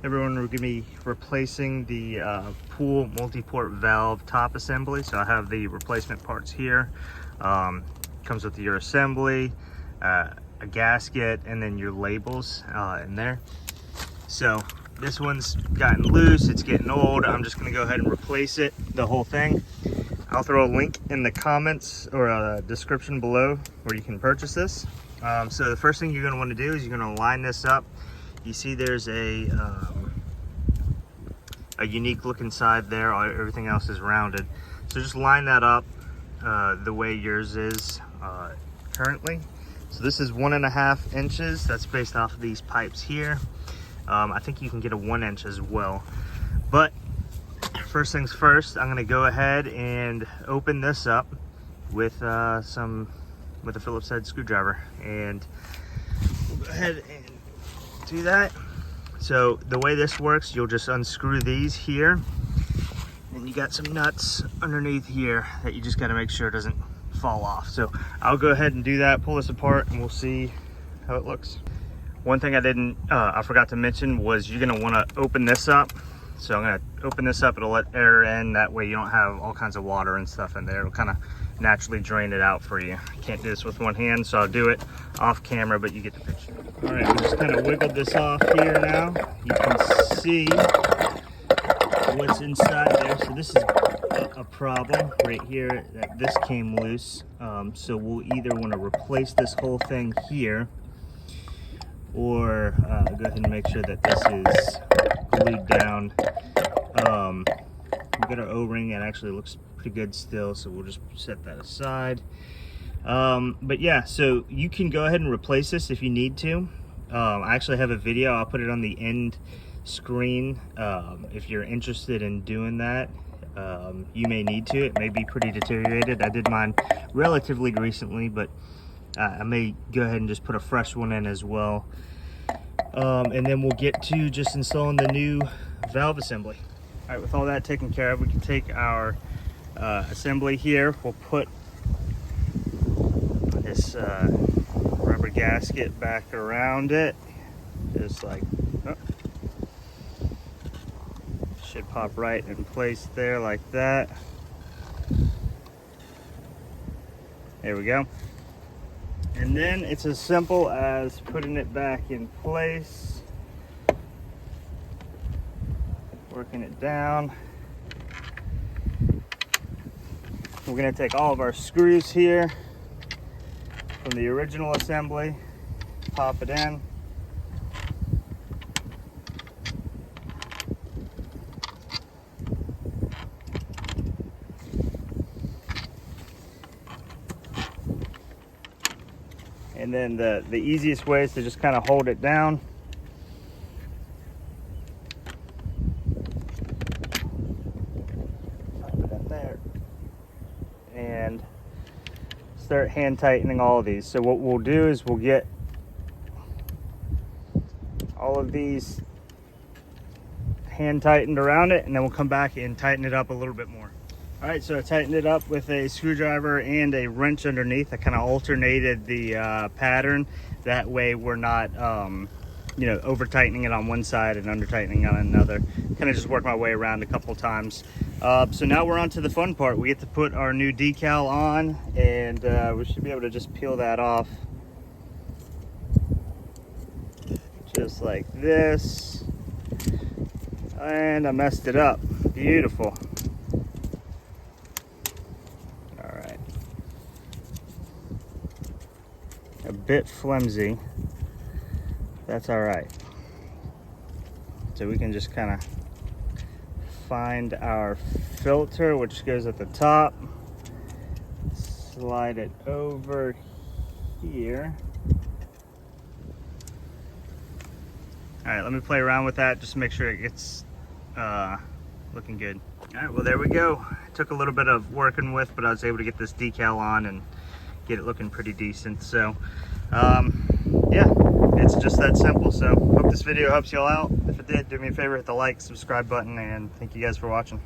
Everyone, we're going to be replacing the pool multi-port valve top assembly. So I have the replacement parts here. Comes with your assembly, a gasket, and then your labels in there. So this one's gotten loose, it's getting old. I'm just going to go ahead and replace it, the whole thing. I'll throw a link in the comments or a description below where you can purchase this. So the first thing you're going to want to do is you're going to line this up. You see there's a unique looking side there. Everything else is rounded. So just line that up the way yours is currently. So this is 1.5 inches. That's based off of these pipes here. I think you can get a 1 inch as well. But first things first, I'm going to go ahead and open this up with a Phillips head screwdriver, and we'll go ahead and do that. So the way this works, you'll just unscrew these here, and you got some nuts underneath here that you just got to make sure it doesn't fall off. So I'll go ahead and do that, pull this apart, and we'll see how it looks. One thing I forgot to mention was you're gonna want to open this up. So I'm gonna open this up, it'll let air in, that way you don't have all kinds of water and stuff in there. It'll kind of naturally drain it out for you. I can't do this with one hand, so I'll do it off camera, but you get the picture. All right, we just kind of wiggled this off here now. You can see what's inside there. So this is a problem right here, that this came loose. So we'll either want to replace this whole thing here, or go ahead and make sure that this is glued down. We've got our O-ring, it actually looks pretty good still, so we'll just set that aside. But yeah, so you can go ahead and replace this if you need to. I actually have a video, I'll put it on the end screen. If you're interested in doing that, you may need to. It may be pretty deteriorated. I did mine relatively recently, but I may go ahead and just put a fresh one in as well. And then we'll get to just installing the new valve assembly. All right, with all that taken care of, we can take our assembly here. We'll put this rubber gasket back around it, just like, should pop right in place there like that. There we go. And then it's as simple as putting it back in place, working it down. We're going to take all of our screws here from the original assembly, pop it in. And then the easiest way is to just kind of hold it down. Pop it in there. And start hand tightening all of these. So what we'll do is we'll get all of these hand tightened around it, and then we'll come back and tighten it up a little bit more. All right, so I tightened it up with a screwdriver and a wrench underneath. I kind of alternated the pattern. That way we're not, over tightening it on one side and under tightening on another. Kind of just work my way around a couple times. So now we're on to the fun part. We get to put our new decal on, and we should be able to just peel that off. Just like this. And I messed it up. Beautiful. A bit flimsy, that's all right. So we can just kind of find our filter, which goes at the top, slide it over here. All right, let me play around with that just to make sure it gets looking good. All right, well, there we go. It took a little bit of working with, but I was able to get this decal on and get it looking pretty decent. So yeah, it's just that simple. So hope this video helps you all out. If it did, do me a favor, hit the like, subscribe button, and thank you guys for watching.